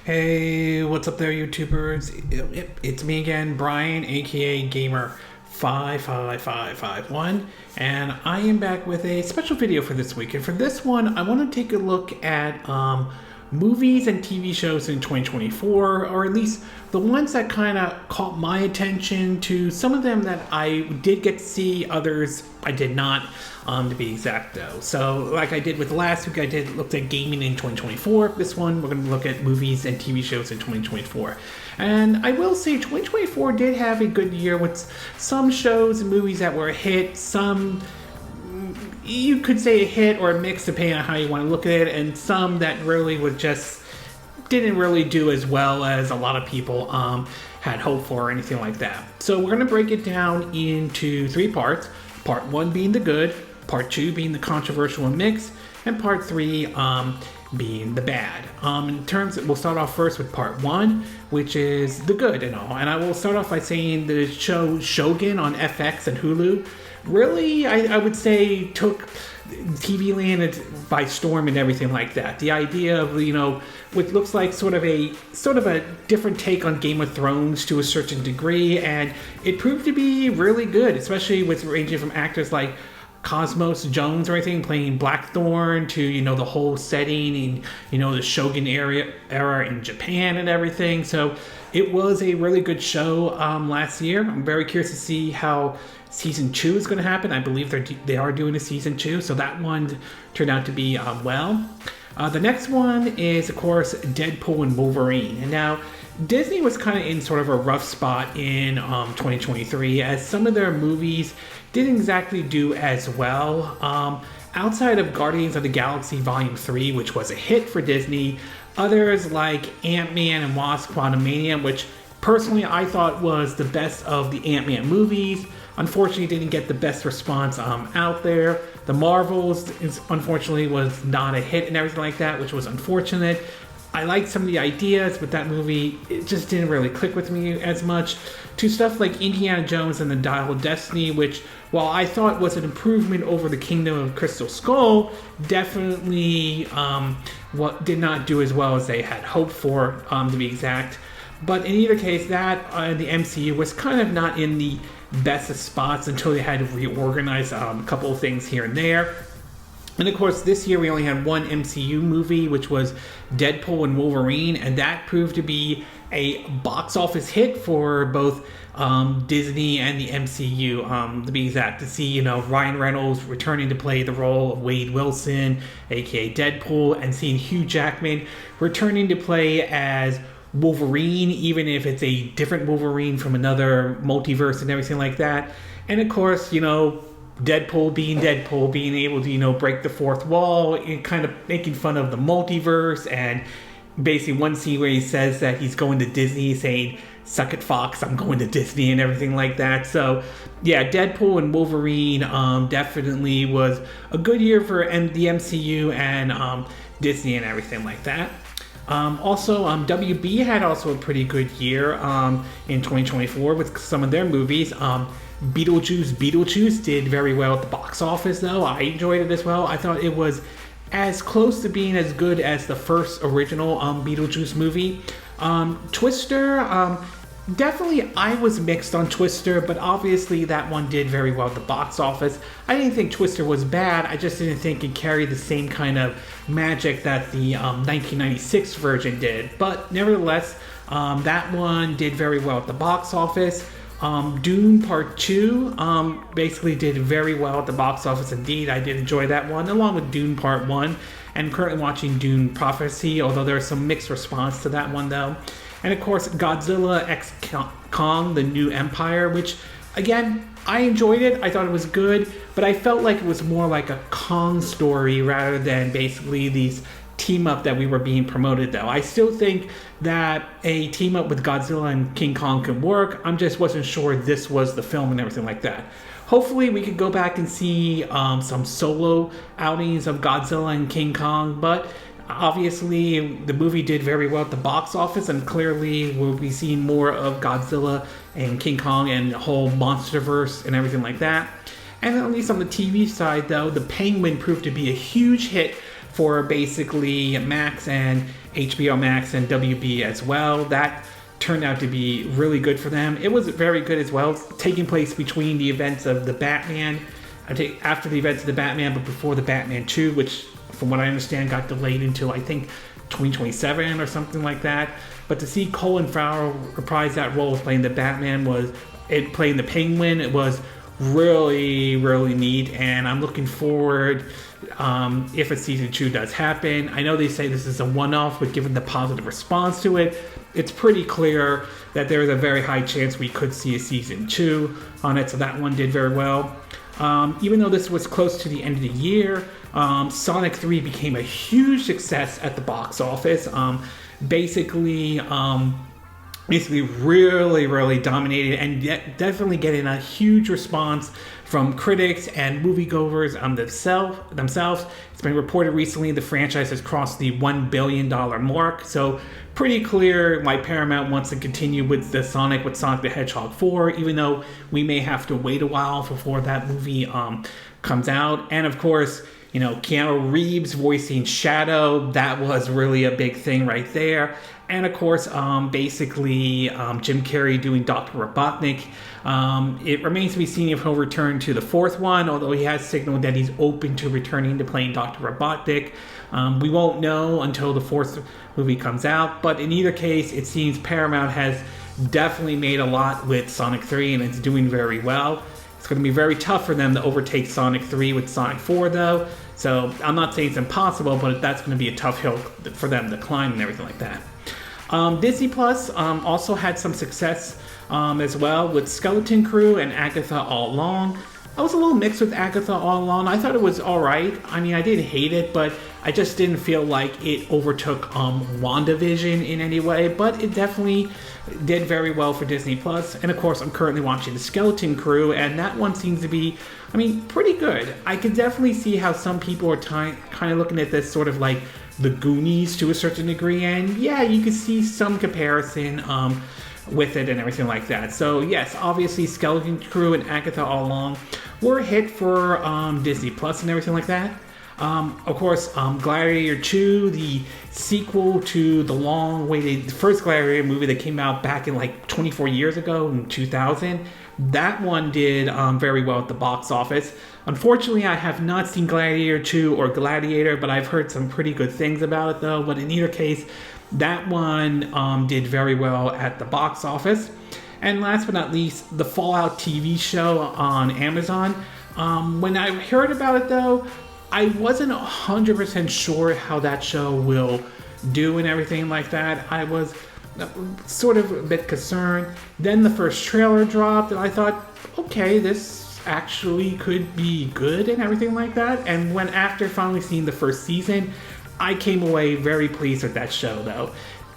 Hey, what's up there, YouTubers? It's me again, Brian, aka Gamer55551, and I am back with a special video for this week. And for this one, I want to take a look at movies and TV shows in 2024, or at least the ones that kind of caught my attention. To some of them that I did get to see, others I did not, to be exact though. So like I did with last week, I looked at gaming in 2024. This one, we're going to look at movies and TV shows in 2024. And I will say 2024 did have a good year with some shows and movies that were a hit, some you could say a hit or a mix depending on how you want to look at it, and some that really was just didn't really do as well as a lot of people had hoped for or anything like that. So we're going to break it down into three parts. Part one being the good, part two being the controversial and mixed, and part three being the bad. We'll start off first with part one, which is the good and all. And I will start off by saying the show Shogun on FX and Hulu really, I would say, took TV land by storm and everything like that. The idea of, what looks like sort of a different take on Game of Thrones to a certain degree, and it proved to be really good, especially with ranging from actors like Cosmos Jones or anything playing Blackthorn to the whole setting and the Shogun era in Japan and everything. So it was a really good show last year. I'm very curious to see how season 2 is going to happen. I believe they are doing a season 2, so that one turned out to be well. The next one is, of course, Deadpool and Wolverine. And now Disney was kind of in sort of a rough spot in 2023, as some of their movies didn't exactly do as well. Outside of Guardians of the Galaxy Volume 3, which was a hit for Disney, others like Ant-Man and Wasp: Quantumania, which personally I thought was the best of the Ant-Man movies, unfortunately didn't get the best response out there. The Marvels, unfortunately, was not a hit and everything like that, which was unfortunate. I liked some of the ideas, but that movie, it just didn't really click with me as much. To stuff like Indiana Jones and the Dial of Destiny, which, while I thought was an improvement over the Kingdom of Crystal Skull, definitely did not do as well as they had hoped for, to be exact. But in either case, that the MCU was kind of not in the best of spots until they had to reorganize a couple of things here and there. And of course, this year we only had one MCU movie, which was Deadpool and Wolverine, and that proved to be a box office hit for both Disney and the MCU, to be exact. To see, Ryan Reynolds returning to play the role of Wade Wilson, aka Deadpool, and seeing Hugh Jackman returning to play as Wolverine, even if it's a different Wolverine from another multiverse and everything like that. And of course, Deadpool, being able to, break the fourth wall, and kind of making fun of the multiverse, and basically one scene where he says that he's going to Disney, saying, "Suck it, Fox, I'm going to Disney," and everything like that. So yeah, Deadpool and Wolverine definitely was a good year for the MCU and Disney and everything like that. Also, WB had also a pretty good year in 2024 with some of their movies. Beetlejuice did very well at the box office, though. I enjoyed it as well. I thought it was as close to being as good as the first original Beetlejuice movie. Twister, definitely I was mixed on Twister, but obviously that one did very well at the box office. I didn't think Twister was bad, I just didn't think it carried the same kind of magic that the 1996 version did. But nevertheless, that one did very well at the box office. Dune Part 2 basically did very well at the box office indeed. I did enjoy that one, along with Dune Part 1. And currently watching Dune Prophecy, although there's some mixed response to that one though. And of course, Godzilla x Kong, The New Empire, which, again, I enjoyed it. I thought it was good, but I felt like it was more like a Kong story rather than basically these team up that we were being promoted, though. I still think that a team up with Godzilla and King Kong could work. I just wasn't sure this was the film and everything like that. Hopefully we could go back and see some solo outings of Godzilla and King Kong, but obviously the movie did very well at the box office, and clearly we'll be seeing more of Godzilla and King Kong and the whole monsterverse and everything like that. And at least on the TV side, though, The Penguin proved to be a huge hit for basically Max and HBO Max and WB as well. That turned out to be really good for them. It was very good as well, taking place between the events of the Batman, after the events of the Batman, but before the Batman 2, which from what I understand got delayed until I think 2027 or something like that. But to see Colin Farrell reprise that role of playing the Batman, playing the Penguin, it was really, really neat, and I'm looking forward if a season 2 does happen. I know they say this is a one-off, but given the positive response to it, it's pretty clear that there is a very high chance we could see a season 2 on it, so that one did very well. Even though this was close to the end of the year, Sonic 3 became a huge success at the box office. Basically really, really dominated, and definitely getting a huge response from critics and moviegoers themselves. It's been reported recently the franchise has crossed the $1 billion mark, so pretty clear why Paramount wants to continue with Sonic the Hedgehog 4, even though we may have to wait a while before that movie comes out. And of course, Keanu Reeves voicing Shadow, that was really a big thing right there. And of course, Jim Carrey doing Dr. Robotnik. It remains to be seen if he'll return to the fourth one, although he has signaled that he's open to returning to playing Dr. Robotnik. We won't know until the fourth movie comes out, but in either case, it seems Paramount has definitely made a lot with Sonic 3, and it's doing very well. It's going to be very tough for them to overtake Sonic 3 with Sonic 4, though. So I'm not saying it's impossible, but that's going to be a tough hill for them to climb and everything like that. Disney Plus also had some success as well with Skeleton Crew and Agatha All Along. I was a little mixed with Agatha All Along. I thought it was alright. I mean, I didn't hate it, but I just didn't feel like it overtook WandaVision in any way. But it definitely did very well for Disney Plus. And of course, I'm currently watching The Skeleton Crew, and that one seems to be, pretty good. I could definitely see how some people are kind of looking at this sort of like The Goonies to a certain degree, and yeah, you could see some comparison with it and everything like that. So yes, obviously Skeleton Crew and Agatha All Along were a hit for Disney Plus and everything like that. Of course, Gladiator 2, the sequel to the long-awaited first Gladiator movie that came out back in like 24 years ago in 2000. That one did very well at the box office. Unfortunately, I have not seen Gladiator 2 or Gladiator, but I've heard some pretty good things about it though. But in either case, that one did very well at the box office. And last but not least, the Fallout TV show on Amazon. When I heard about it though, I wasn't 100% sure how that show will do and everything like that. I was sort of a bit concerned. Then the first trailer dropped and I thought, okay, this actually could be good and everything like that. And when after finally seeing the first season, I came away very pleased with that show though.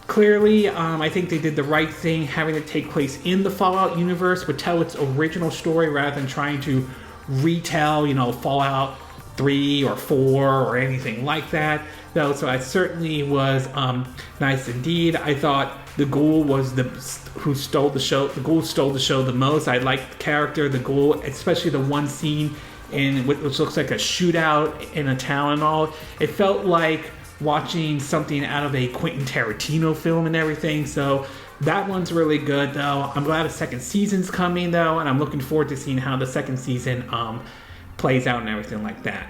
Clearly, I think they did the right thing. Having it take place in the Fallout universe would tell its original story rather than trying to retell, Fallout 3 or 4 or anything like that. Though, so it certainly was nice indeed. I thought the Ghoul was who stole the show. The Ghoul stole the show the most. I liked the character, the Ghoul, especially the one scene in which looks like a shootout in a town and all. It felt like watching something out of a Quentin Tarantino film and everything. So that one's really good though. I'm glad a second season's coming though, and I'm looking forward to seeing how the second season plays out and everything like that.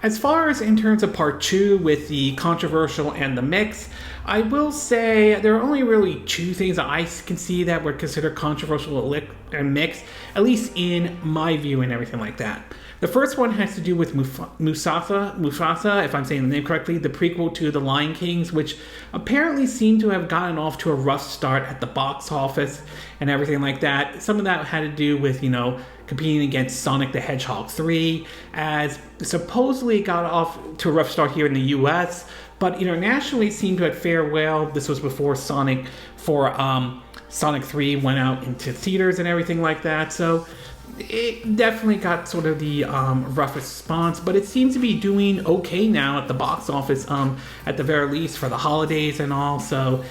As far as in terms of part 2 with the controversial and the mix, I will say there are only really two things that I can see that were considered controversial and mixed, at least in my view and everything like that. The first one has to do with Mufasa, if I'm saying the name correctly, the prequel to The Lion Kings, which apparently seemed to have gotten off to a rough start at the box office and everything like that. Some of that had to do with, competing against Sonic the Hedgehog 3, as supposedly it got off to a rough start here in the US, but internationally it seemed to have fared well. This was before Sonic 3 went out into theaters and everything like that, so it definitely got sort of the rough response, but it seems to be doing okay now at the box office, at the very least for the holidays and all. So,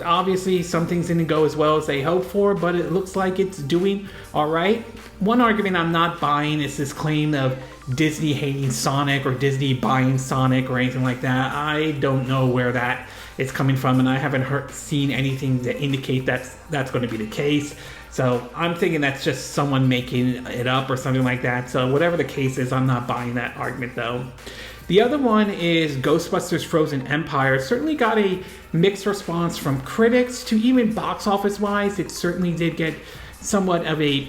obviously some things didn't go as well as they hoped for, but it looks like it's doing all right. One argument I'm not buying is this claim of Disney hating Sonic or Disney buying Sonic or anything like that. I don't know where that is coming from, and I haven't seen anything to indicate that's going to be the case. So I'm thinking that's just someone making it up or something like that. So whatever the case is, I'm not buying that argument though. The other one is Ghostbusters Frozen Empire. It certainly got a mixed response from critics to even box office wise. It certainly did get somewhat of a,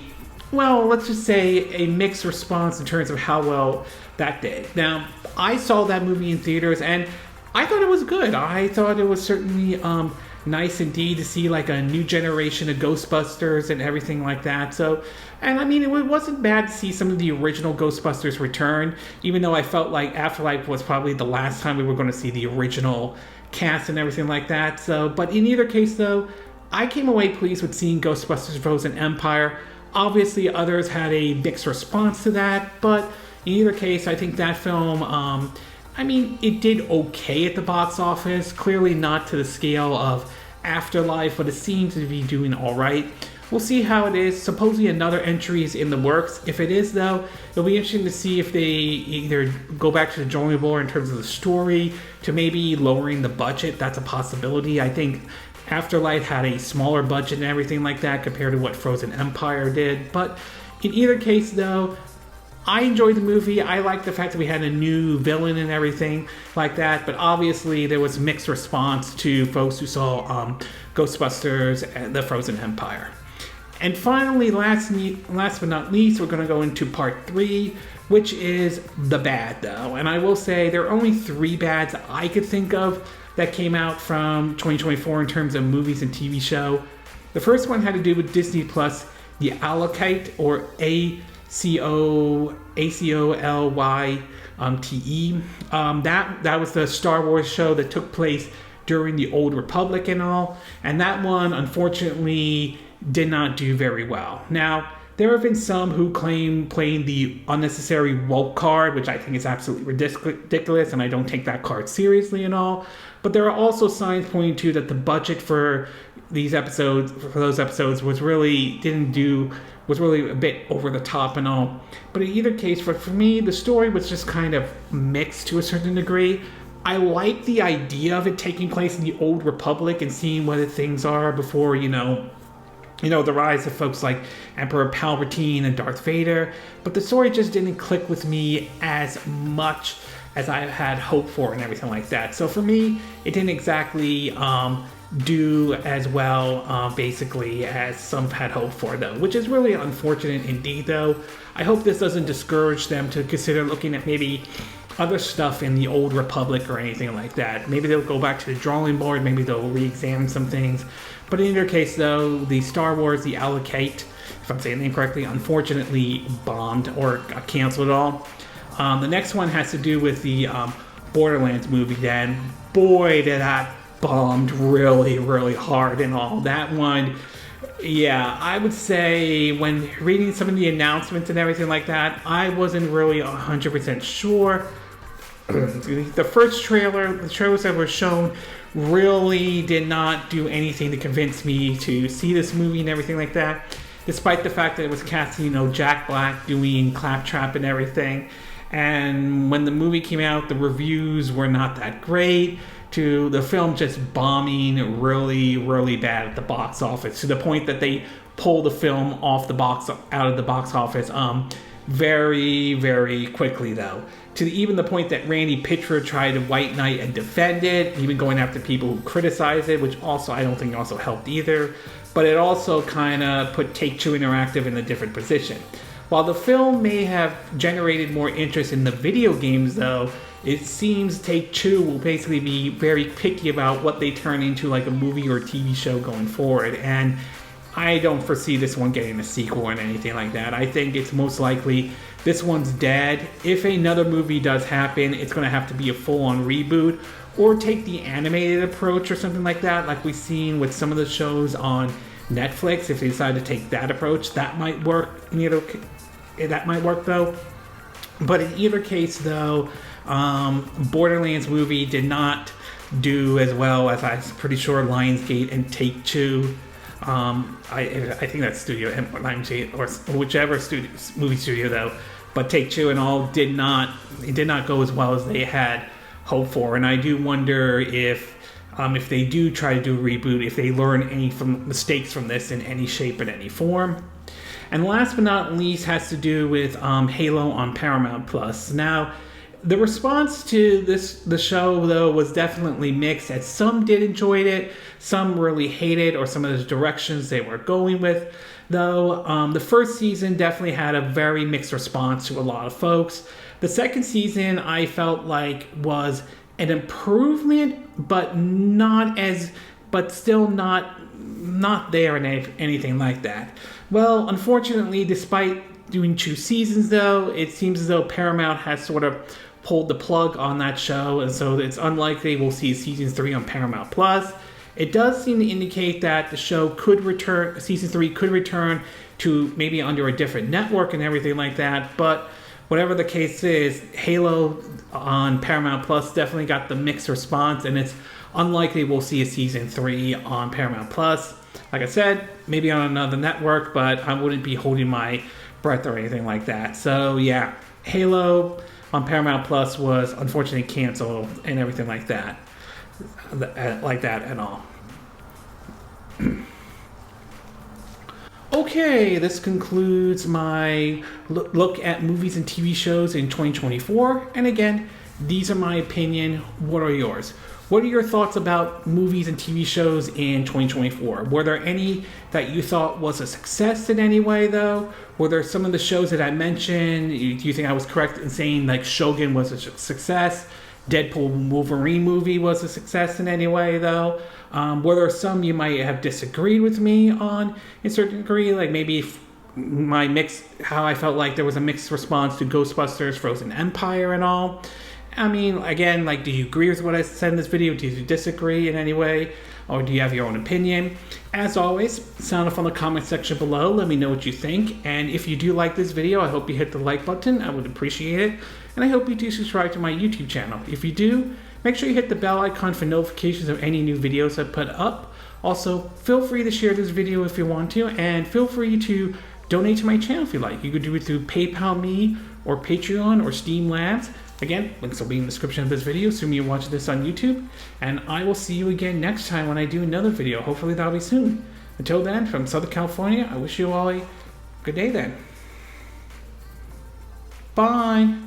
well, let's just say a mixed response in terms of how well that did. Now, I saw that movie in theaters and I thought it was good. I thought it was certainly nice indeed to see like a new generation of Ghostbusters and everything like that. So, and I mean, it wasn't bad to see some of the original Ghostbusters return, even though I felt like Afterlife was probably the last time we were going to see the original cast and everything like that. So, but in either case though, I came away pleased with seeing Ghostbusters Frozen Empire. Obviously others had a mixed response to that, but in either case, I think that film, I mean, it did okay at the box office. Clearly not to the scale of Afterlife, but it seems to be doing all right. We'll see how it is. Supposedly another entry is in the works. If it is, though, it'll be interesting to see if they either go back to the drawing board in terms of the story, to maybe lowering the budget. That's a possibility. I think Afterlife had a smaller budget and everything like that compared to what Frozen Empire did. But in either case, though, I enjoyed the movie. I liked the fact that we had a new villain and everything like that, but obviously there was mixed response to folks who saw Ghostbusters and the Frozen Empire. And finally, last but not least, we're going to go into part 3, which is the bad, though. And I will say there are only 3 bads I could think of that came out from 2024 in terms of movies and TV show. The first one had to do with Disney Plus, the Acolyte, or Acolyte. That was the Star Wars show that took place during the Old Republic and all. And that one, unfortunately, did not do very well. Now, there have been some who claim playing the unnecessary woke card, which I think is absolutely ridiculous, and I don't take that card seriously and all. But there are also signs pointing to that the budget for those episodes was really a bit over the top and all. But in either case, for me, the story was just kind of mixed to a certain degree. I like the idea of it taking place in the Old Republic and seeing what things are before, the rise of folks like Emperor Palpatine and Darth Vader. But the story just didn't click with me as much as I had hoped for and everything like that. So for me, it didn't exactly do as well, basically, as some had hoped for, though, which is really unfortunate indeed, though. I hope this doesn't discourage them to consider looking at maybe other stuff in the Old Republic or anything like that. Maybe they'll go back to the drawing board, maybe they'll re-examine some things. But in either case, though, the Star Wars, the Acolyte, if I'm saying the name correctly, unfortunately bombed or got canceled at all. The next one has to do with the Borderlands movie, then. Boy, did that bombed really, really hard and all. That one, yeah, I would say when reading some of the announcements and everything like that, I wasn't really 100% sure. The first trailer, the trailers that were shown really did not do anything to convince me to see this movie and everything like that, despite the fact that it was casting, Jack Black doing Claptrap and everything. And when the movie came out, the reviews were not that great, to the film just bombing really, really bad at the box office, to the point that they pulled the film out of the box office very, very quickly, though. To even the point that Randy Pitchford tried to white knight and defend it, even going after people who criticized it, which also I don't think also helped either. But it also kind of put Take-Two Interactive in a different position. While the film may have generated more interest in the video games, though, it seems Take-Two will basically be very picky about what they turn into like a movie or TV show going forward. And I don't foresee this one getting a sequel or anything like that. I think it's most likely this one's dead. If another movie does happen, it's going to have to be a full-on reboot or take the animated approach or something like that, like we've seen with some of the shows on Netflix. If they decide to take that approach, that might work. That might work, though. But in either case, though, Borderlands movie did not do as well as I'm pretty sure Lionsgate and Take-Two. I think that's Studio Lionsgate or whichever movie studio though, but Take-Two and all did not go as well as they had hoped for, and I do wonder if they do try to do a reboot, if they learn any from mistakes from this in any shape and any form. And last but not least has to do with Halo on Paramount Plus. Now, the response to the show, though, was definitely mixed, as some did enjoy it, some really hated, or some of the directions they were going with. Though, the first season definitely had a very mixed response to a lot of folks. The second season, I felt like, was an improvement, but still not there and anything like that. Well, unfortunately, despite doing 2 seasons, though, it seems as though Paramount has sort of pulled the plug on that show, and so it's unlikely we'll see season 3 on Paramount Plus. It does seem to indicate that the show could return, season 3 could return to maybe under a different network and everything like that, but whatever the case is, Halo on Paramount Plus definitely got the mixed response, and it's unlikely we'll see a season 3 on Paramount Plus. Like I said, maybe on another network, but I wouldn't be holding my breath or anything like that. So yeah, Halo on Paramount Plus was unfortunately canceled and everything like that. And all. Okay, this concludes my look at movies and TV shows in 2024. And again, these are my opinion. What are yours? What are your thoughts about movies and TV shows in 2024? Were there any that you thought was a success in any way, though? Were there some of the shows that I mentioned? Do you think I was correct in saying like Shogun was a success? Deadpool Wolverine movie was a success in any way, though? Were there some you might have disagreed with me on in a certain degree? Like maybe how I felt like there was a mixed response to Ghostbusters, Frozen Empire and all. I mean, again, like, do you agree with what I said in this video? Do you disagree in any way? Or do you have your own opinion? As always, sound off on the comment section below. Let me know what you think. And if you do like this video, I hope you hit the like button. I would appreciate it. And I hope you do subscribe to my YouTube channel. If you do, make sure you hit the bell icon for notifications of any new videos I put up. Also, feel free to share this video if you want to. And feel free to donate to my channel if you like. You could do it through PayPal Me or Patreon or Steam Labs. Again, links will be in the description of this video, assuming you're watching this on YouTube. And I will see you again next time when I do another video. Hopefully that'll be soon. Until then, from Southern California, I wish you all a good day then. Bye.